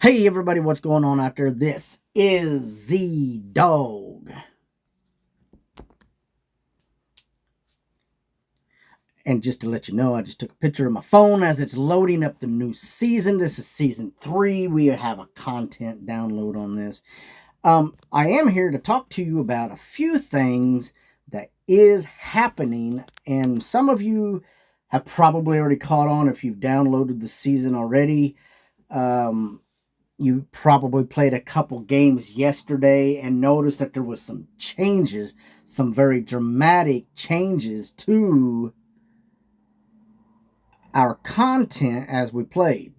Hey everybody, what's going on out there? This is Z Dog. And just to let you know, I just took a picture of my phone as it's loading up the new season. This is season 3. We have a content download on this. I am here to talk to you about a few things that is happening, and some of you have probably already caught on if you've downloaded the season already. You probably played a couple games yesterday and noticed that there was some changes, some very dramatic changes to our content as we played.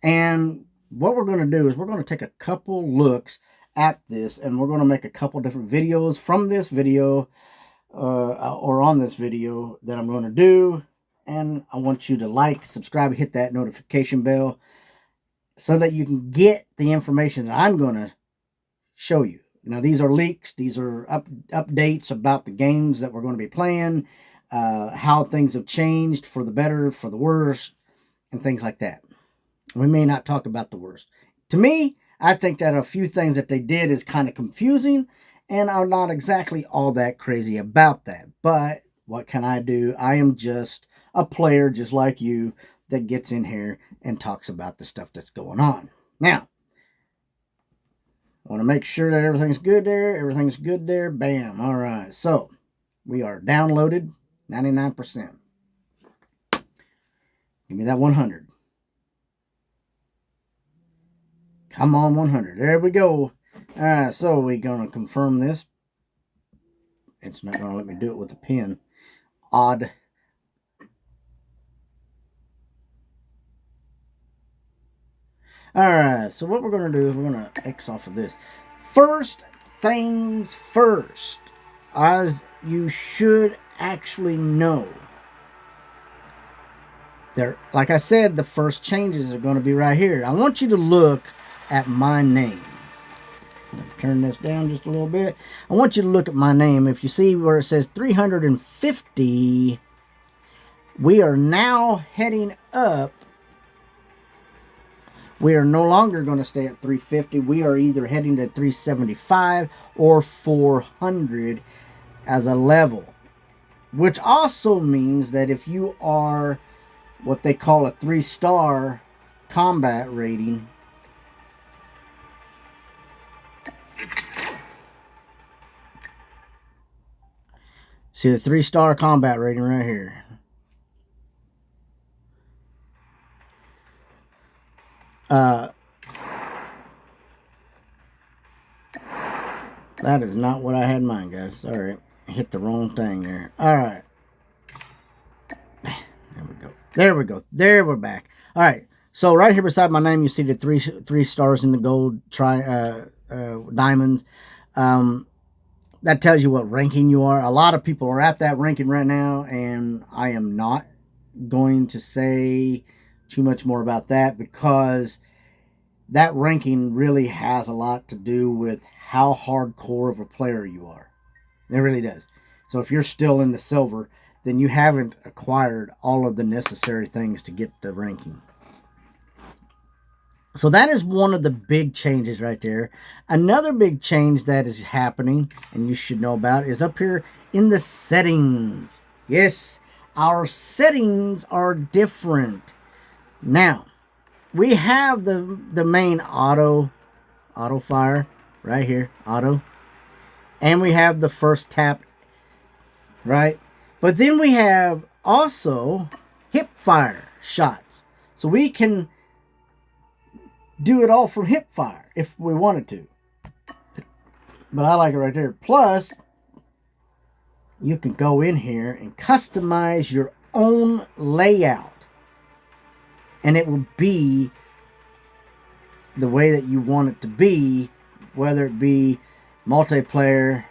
And what we're going to do is we're going to take a couple looks at this, and we're going to make a couple different videos from this video or on this video that I'm going to do. And I want you to like, subscribe, hit that notification bell so that you can get the information that I'm going to show you. Now, these are leaks. These are updates about the games that we're going to be playing, how things have changed for the better, for the worse, and things like that. We may not talk about the worst. To me, I think that a few things that they did is kind of confusing, and I'm not exactly all that crazy about that. But what can I do? I am just a player, just like you, that gets in here and talks about the stuff that's going on. Now, I want to make sure that everything's good there. Everything's good there. Bam. All right. So we are downloaded 99%. Give me that 100. Come on, 100. There we go. All right. So we're going to confirm this. It's not going to let me do it with a pen. Odd. Alright, so what we're going to do is we're going to X off of this. First things first, as you should actually know. Like I said, the first changes are going to be right here. I want you to look at my name. Turn this down just a little bit. I want you to look at my name. If you see where it says 350, we are now heading up. We are no longer going to stay at 350. We are either heading to 375 or 400 as a level. Which also means that if you are what they call a 3-star combat rating, see the 3-star combat rating right here. That is not what I had in mind, guys. Sorry, I hit the wrong thing there. All right, there we go. There we go. There we're back. All right. So right here beside my name, you see the three stars in the gold diamonds. That tells you what ranking you are. A lot of people are at that ranking right now, and I am not going to say too much more about that because that ranking really has a lot to do with how hardcore of a player you are. It really does. So if you're still in the silver, then you haven't acquired all of the necessary things to get the ranking. So that is one of the big changes right there. Another big change that is happening, and you should know about, is up here in the settings. Yes, our settings are different. Now, we have the main auto fire right here, auto. And we have the first tap, right? But then we have also hip fire shots. So we can do it all from hip fire if we wanted to. But I like it right there. Plus, you can go in here and customize your own layout. And it will be the way that you want it to be, whether it be multiplayer,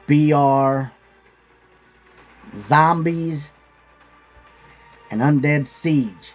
BR, zombies, and undead siege.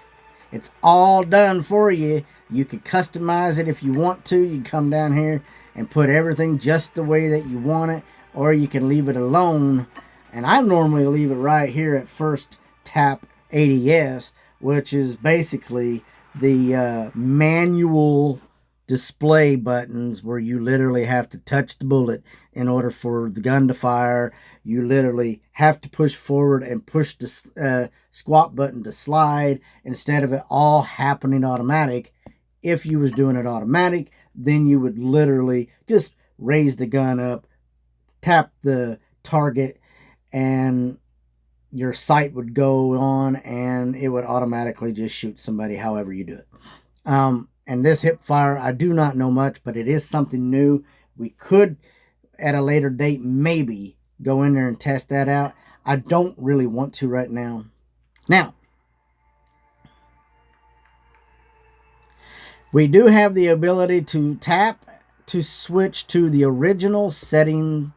It's all done for you. You can customize it if you want to. You can come down here and put everything just the way that you want it, or you can leave it alone. And I normally leave it right here at first tap ADS, which is basically the manual display buttons where you literally have to touch the bullet in order for the gun to fire. You literally have to push forward and push the squat button to slide instead of it all happening automatic. If you was doing it automatic, then you would literally just raise the gun up, tap the target, and your sight would go on and it would automatically just shoot somebody however you do it. And this hip fire, I do not know much, but it is something new. We could, at a later date, maybe go in there and test that out. I don't really want to right now. Now, we do have the ability to tap to switch to the original settings.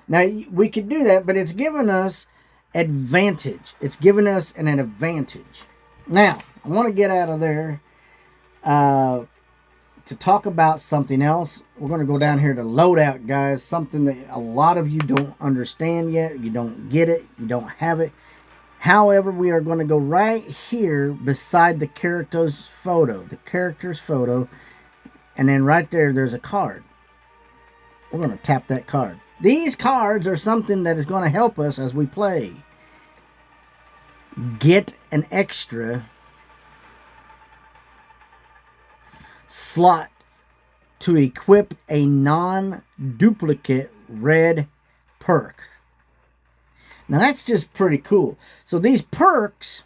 Now, we could do that, but it's given us advantage. It's given us an advantage. Now, I want to get out of there to talk about something else. We're going to go down here to loadout, guys. Something that a lot of you don't understand yet. You don't get it. You don't have it. However, we are going to go right here beside the character's photo. And then right there, there's a card. We're going to tap that card. These cards are something that is going to help us as we play. Get an extra slot to equip a non-duplicate red perk. Now that's just pretty cool. So these perks,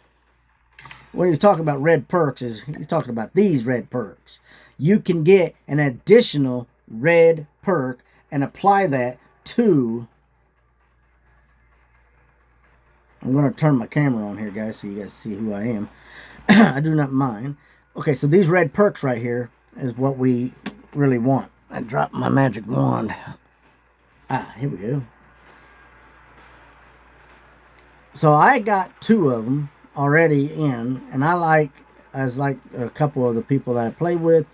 when he's talking about red perks, he's talking about these red perks. You can get an additional red perk and apply that to... I'm going to turn my camera on here, guys, so you guys see who I am. I do not mind. Okay, so these red perks right here is what we really want. I dropped my magic wand. Here we go. So I got 2 of them already in, and I like a couple of the people that I play with,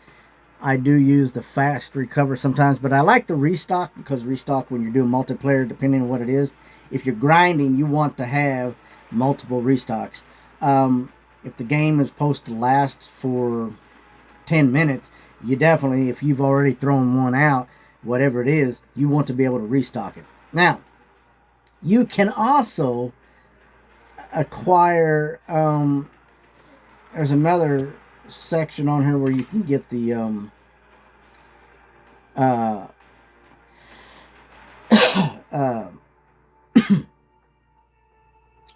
I do use the fast recover sometimes, but I like the restock, because restock, when you're doing multiplayer, depending on what it is, if you're grinding, you want to have multiple restocks. If the game is supposed to last for 10 minutes, you definitely, if you've already thrown one out, whatever it is, you want to be able to restock it. Now, you can also acquire, there's another section on here where you can get the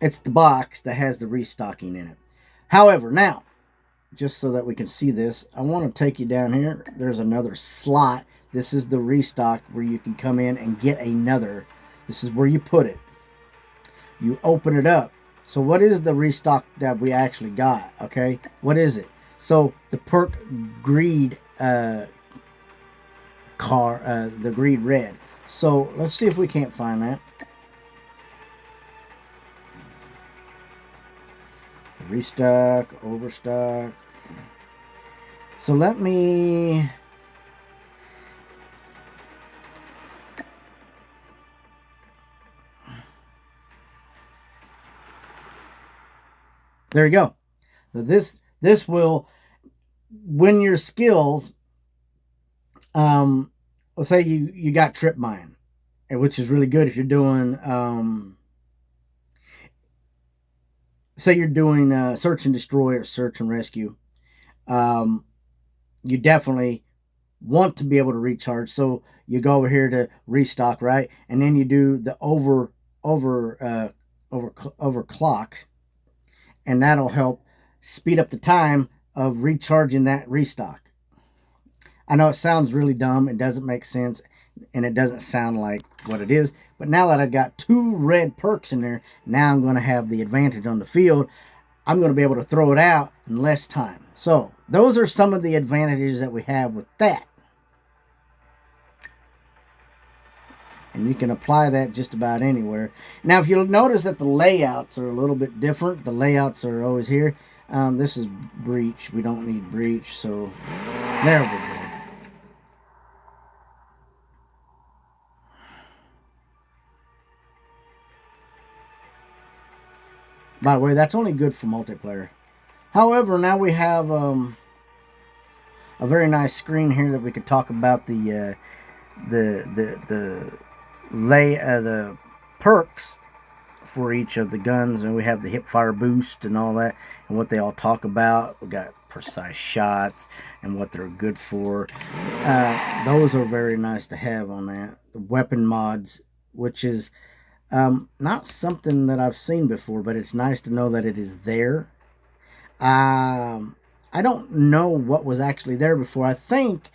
it's the box that has the restocking in it. However, now, just so that we can see this, I want to take you down here. There's another slot. This is the restock where you can come in and get another. This is where you put it. You open it up. So what is the restock that we actually got? Okay, what is it? So the perk greed the greed red. So let's see if we can't find that. Restock, overstock. So let me... There you go. So this will, when your skills, let's say you got trip mine, which is really good if you're doing, say you're doing search and destroy or search and rescue. You definitely want to be able to recharge. So you go over here to restock, right? And then you do the overclock. And that'll help speed up the time of recharging that restock. I know it sounds really dumb. It doesn't make sense. And it doesn't sound like what it is. But now that I've got 2 red perks in there, now I'm going to have the advantage on the field. I'm going to be able to throw it out in less time. So those are some of the advantages that we have with that. And you can apply that just about anywhere. Now, if you'll notice that the layouts are a little bit different. The layouts are always here. This is breach. We don't need breach. So, there we go. By the way, that's only good for multiplayer. However, now we have a very nice screen here that we could talk about the the perks for each of the guns, and we have the hip fire boost and all that, and what they all talk about. We got precise shots and what they're good for. Those are very nice to have on that. The weapon mods, which is not something that I've seen before, but it's nice to know that it is there. I don't know what was actually there before. I don't think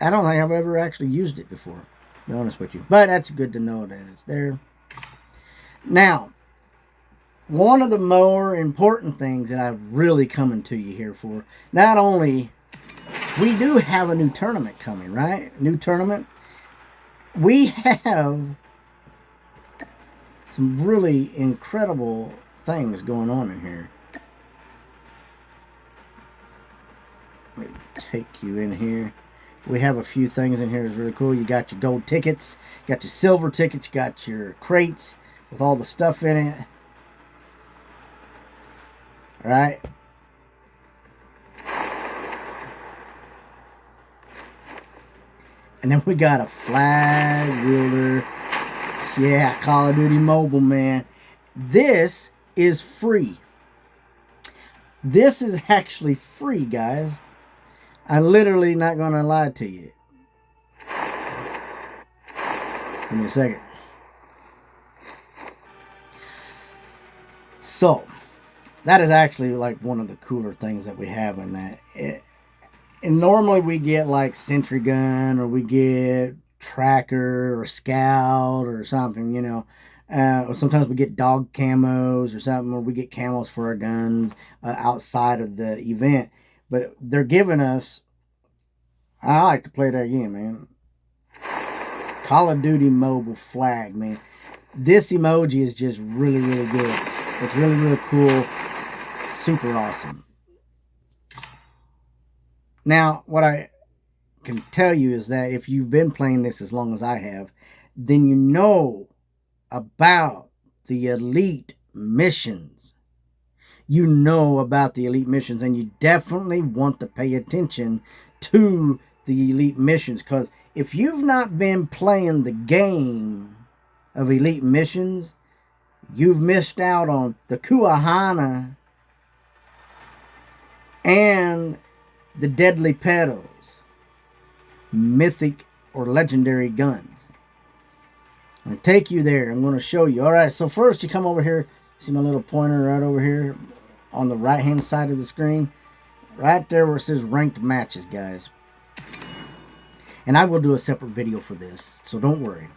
I've ever actually used it before, to be honest with you. But that's good to know that it's there. Now, one of the more important things that I'm really coming to you here for, not only, we do have a new tournament coming, right? New tournament. We have some really incredible things going on in here. Let me take you in here. We have a few things in here that's really cool. You got your gold tickets, you got your silver tickets, you got your crates with all the stuff in it. All right. And then we got a flag wielder. Yeah, Call of Duty Mobile, man. This is free. This is actually free, guys. I'm literally not going to lie to you. Give me a second. So, that is actually like one of the cooler things that we have in that. And normally we get like sentry gun, or we get tracker or scout or something, you know. Or sometimes we get dog camos or something, or we get camos for our guns outside of the event. But they're giving us, I like to play that game, man. Call of Duty Mobile flag, man. This emoji is just really, really good. It's really, really cool. Super awesome. Now, what I can tell you is that if you've been playing this as long as I have, then you know about the elite missions. You know about the elite missions, and you definitely want to pay attention to the elite missions, because if you've not been playing the game of elite missions, you've missed out on the Kuahana and the deadly pedals, mythic or legendary guns. I'm going to take you there. I'm going to show you. All right, so first you come over here. See my little pointer right over here on the right hand side of the screen? Right there where it says ranked matches, guys. And I will do a separate video for this, so don't worry.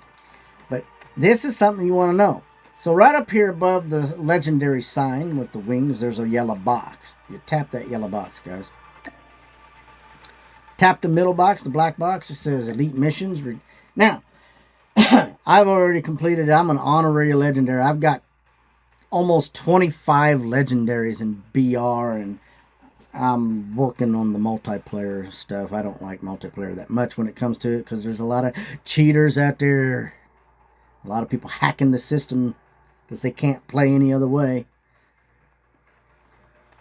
But this is something you want to know. So right up here above the legendary sign with the wings, there's a yellow box. You tap that yellow box, guys. Tap the middle box, the black box. It says Elite Missions. Now, I've already completed it. I'm an honorary legendary. I've got almost 25 legendaries in BR, and I'm working on the multiplayer stuff. I don't like multiplayer that much when it comes to it, because there's a lot of cheaters out there. A lot of people hacking the system because they can't play any other way.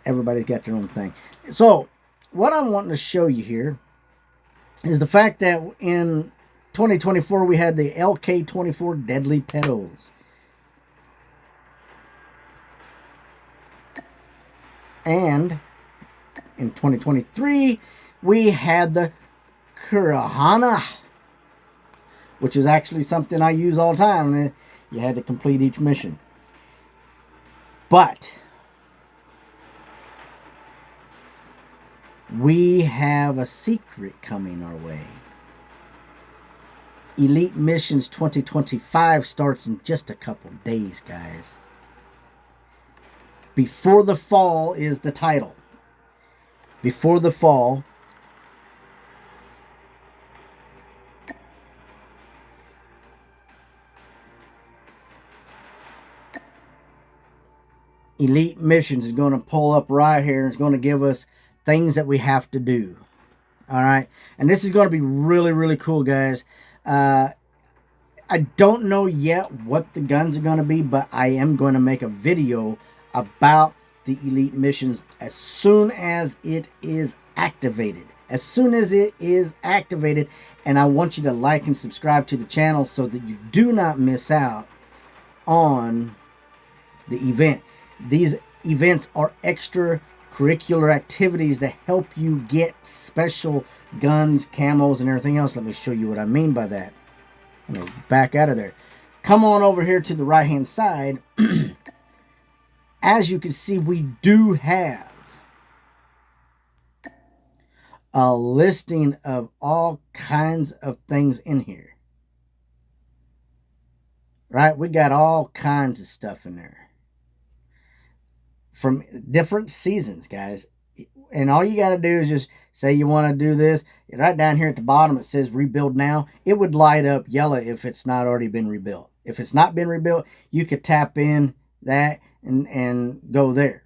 Everybody's got their own thing. So, what I'm wanting to show you here is the fact that in 2024 we had the LK24 Deadly Pedals. And in 2023 we had the Kuahana, which is actually something I use all the time. You had to complete each mission. But we have a secret coming our way. Elite Missions 2025 starts in just a couple days, guys. Before the Fall is the title. Before the Fall. Elite Missions is going to pull up right here. It's going to give us things that we have to do. Alright? And this is going to be really, really cool, guys. I don't know yet what the guns are going to be, but I am going to make a video about the elite missions as soon as it is activated. As soon as it is activated, and I want you to like and subscribe to the channel so that you do not miss out on the event. These events are extracurricular activities that help you get special guns, camos, and everything else. Let me show you what I mean by that. I'm going to back out of there. Come on over here to the right hand side. As you can see, we do have a listing of all kinds of things in here. Right? We got all kinds of stuff in there. From different seasons, guys. And all you got to do is just say you want to do this. Right down here at the bottom, it says rebuild now. It would light up yellow if it's not already been rebuilt. If it's not been rebuilt, you could tap in that and go there.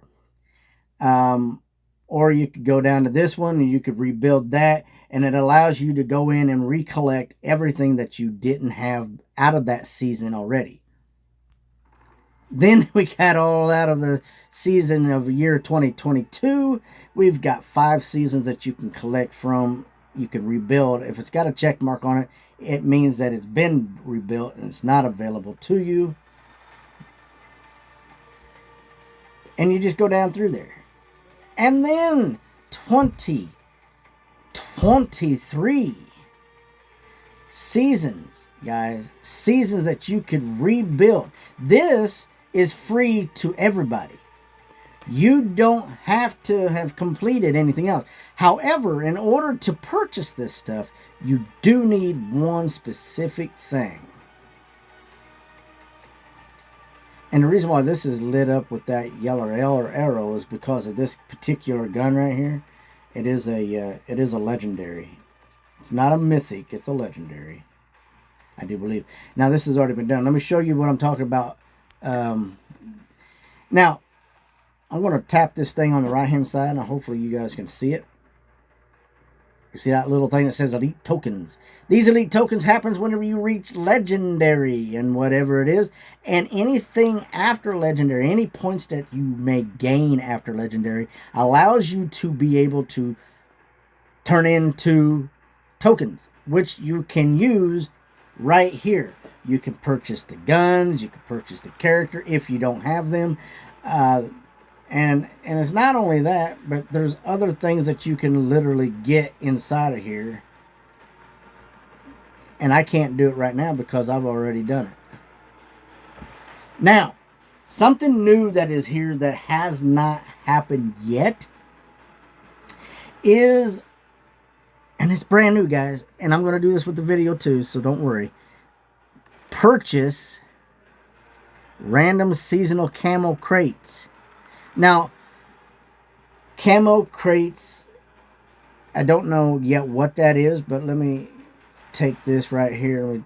Or you could go down to this one and you could rebuild that. And it allows you to go in and recollect everything that you didn't have out of that season already. Then we got all out of the season of year 2022. We've got 5 seasons that you can collect from. You can rebuild. If it's got a check mark on it, it means that it's been rebuilt and it's not available to you. And you just go down through there. And then 2023 seasons, guys. Seasons that you could rebuild. This is free to everybody. You don't have to have completed anything else. However, in order to purchase this stuff, you do need one specific thing. And the reason why this is lit up with that yellow arrow is because of this particular gun right here. It is a legendary. It's not a mythic, it's a legendary. I do believe. Now this has already been done. Let me show you what I'm talking about. Now, I'm going to tap this thing on the right hand side, and hopefully you guys can see it. You see that little thing that says elite tokens. These elite tokens happens whenever you reach legendary and whatever it is. And anything after legendary, any points that you may gain after legendary, allows you to be able to turn into tokens, which you can use right here. You can purchase the guns, you can purchase the character if you don't have them. And it's not only that, but there's other things that you can literally get inside of here. And I can't do it right now because I've already done it. Now, something new that is here that has not happened yet is, and it's brand new, guys, and I'm going to do this with the video too, so don't worry. Purchase random seasonal camo crates. Now, camo crates, I don't know yet what that is, but let me take this right here. Let me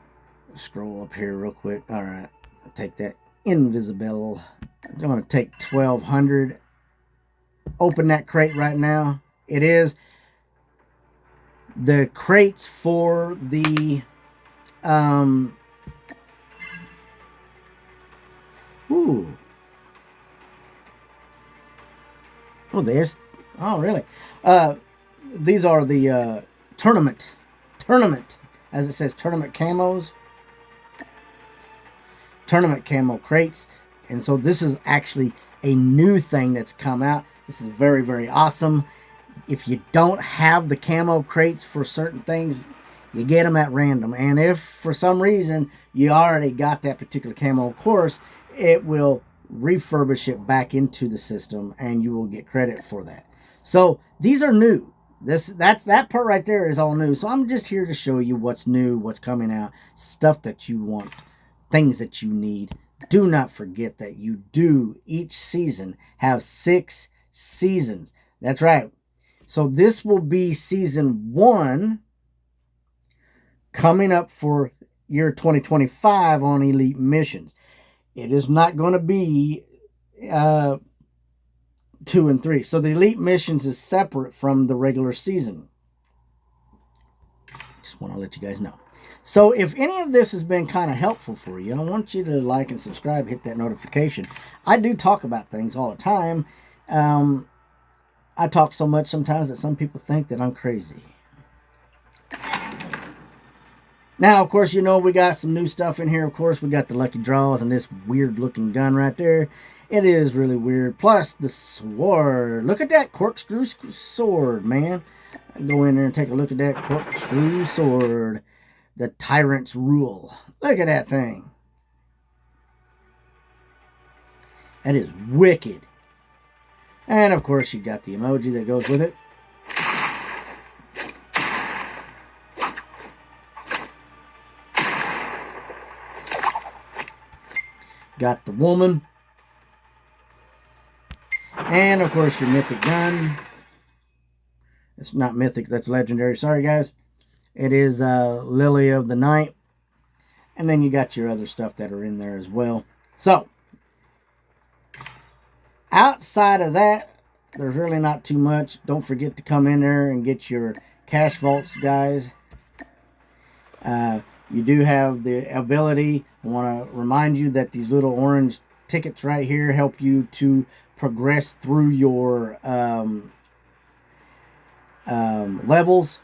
scroll up here real quick. All right, I'll take that invisible. I'm going to take 1200. Open that crate right now. It is the crates for the Oh, there's... Oh, really? These are the tournament, as it says, tournament camos. Tournament camo crates. And so this is actually a new thing that's come out. This is very, very awesome. If you don't have the camo crates for certain things, you get them at random. And if for some reason you already got that particular camo, of course, it will refurbish it back into the system and you will get credit for that. So these are new. That part right there is all new. So I'm just here to show you what's new, what's coming out, stuff that you want, things that you need. Do not forget that you do each season have 6 seasons. That's right. So this will be season 1 coming up for year 2025 on Elite Missions. It is not going to be 2 and 3. So the Elite Missions is separate from the regular season. Just want to let you guys know. So if any of this has been kind of helpful for you, I want you to like and subscribe, hit that notification. I do talk about things all the time, I talk so much sometimes that some people think that I'm crazy. Now, of course, we got some new stuff in here. Of course, we got the lucky draws and this weird looking gun right there. It is really weird. Plus, the sword. Look at that corkscrew sword, man. Go in there and take a look at that corkscrew sword. The Tyrant's Rule. Look at that thing. That is wicked. And, of course, you got the emoji that goes with it. Got the woman. And, of course, your mythic gun. It's not mythic, that's legendary. Sorry, guys. It is Lily of the Night. And then you got your other stuff that are in there as well. So, outside of that, there's really not too much. Don't forget to come in there and get your cash vaults, guys. You do have the ability. I want to remind you that these little orange tickets right here help you to progress through your levels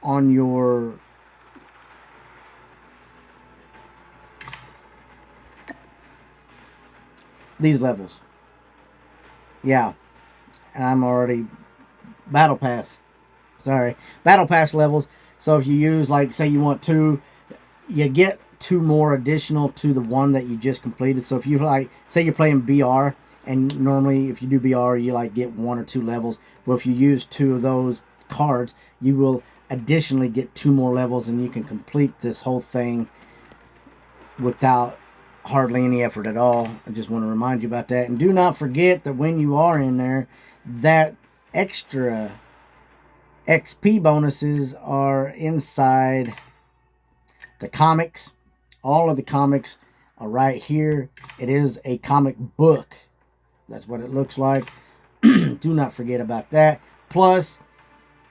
on your these levels. Yeah, and I'm already battle pass. Sorry, battle pass levels. So if you use, like, say you want two, you get two more additional to the one that you just completed. So if you, like, say you're playing BR, and normally if you do BR, you like get 1 or 2 levels. Well, if you use 2 of those cards, you will additionally get 2 more levels, and you can complete this whole thing without hardly any effort at all. I just want to remind you about that. And do not forget that when you are in there, that extra XP bonuses are inside the comics. All of the comics are right here. It is a comic book. That's what it looks like. Do not forget about that. Plus,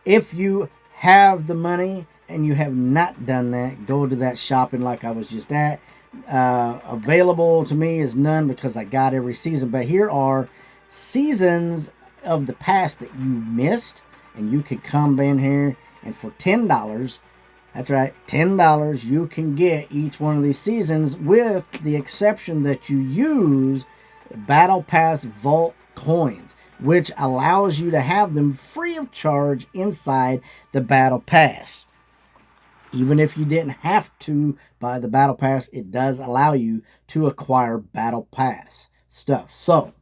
if you have the money and you have not done that, go to that shopping like I was just at. Available to me is none because I got every season. But here are seasons of the past that you missed. And you can come in here and for $10, that's right, $10, you can get each one of these seasons with the exception that you use Battle Pass Vault coins, which allows you to have them free of charge inside the Battle Pass. Even if you didn't have to buy the Battle Pass, it does allow you to acquire Battle Pass stuff. So,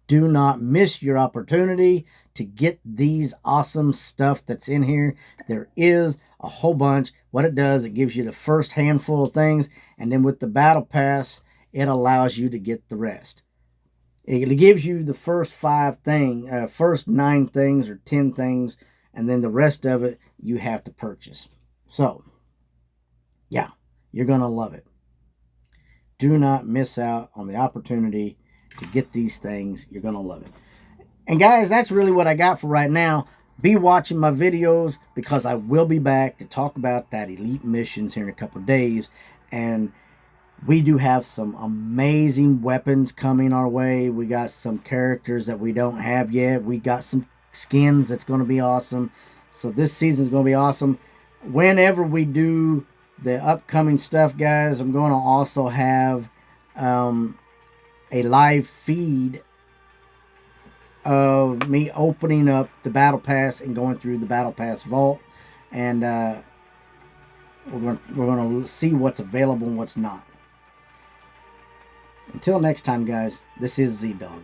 do not miss your opportunity to get these awesome stuff that's in here. There is a whole bunch. What it does, it gives you the first handful of things, and then with the Battle Pass, it allows you to get the rest. It gives you the first 9 things or 10 things, and then the rest of it you have to purchase. So, yeah, you're going to love it. Do not miss out on the opportunity to get these things. You're going to love it. And guys, that's really what I got for right now. Be watching my videos because I will be back to talk about that Elite Missions here in a couple of days. And we do have some amazing weapons coming our way. We got some characters that we don't have yet. We got some skins that's going to be awesome. So this season is going to be awesome. Whenever we do the upcoming stuff, guys, I'm going to also have a live feed of me opening up the Battle Pass and going through the Battle Pass vault. And we're going to see what's available and what's not. Until next time, guys, this is Z-Dog.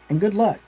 And good luck.